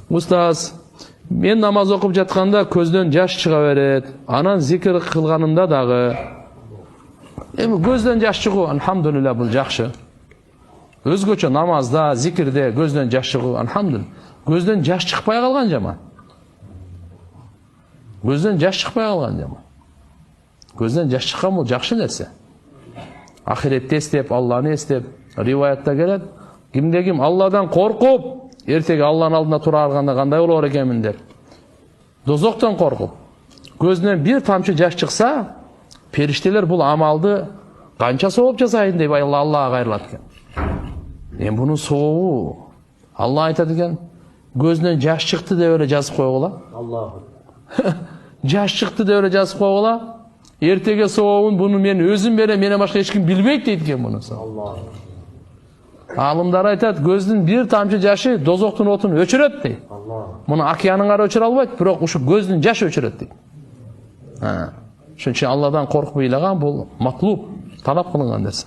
Устаз, мен намаз окуп жатканда көздөн жаш чыга берет. Анан зикир кылганымда дагы. Эми көздөн жаш чыгуу, алхамдулилля, бул жакшы. Өзгөчө намазда, зикирде көздөн жаш чыгуу, алхамдулилля. Көздөн жаш чыкпай калган жаман. Көздөн жаш чыкпай калган жаман. Көздөн жаш чыккан бул жакшы нерсе. Ахиретте эстеп, Алланы эстеп, риваятта келет, кимде ким Алладан коркуп, эртеге Алланын алдында тура алганда кандай болор экенмин деп. Дозоктон коркуп, көзүнөн бир тамчы жаш чыкса, периштелер бул амалды канча сооп жасайын деп Аллага кайрылат экен. Эми бунун сообу Алла айтат экен, көзүнөн жаш чыкты деп эле жазып койгула. Аллах. Жаш чыкты деп эле жазып койгула. Эртеге сообун буну мен өзүм берем, менен башка эч ким билбейт дейт экен муну. Аллах. Алымдар айтат, көздүн бир тамчы жашы дозоктун отун өчүрөт дейт. Аллах. Муну океаныңар өчүрө албайт, бирок ушу көздүн жашы өчүрөт дейт. Ошон үчүн Алладан коркуп ыйлаган бул матлуб, талап кылынган нерсе.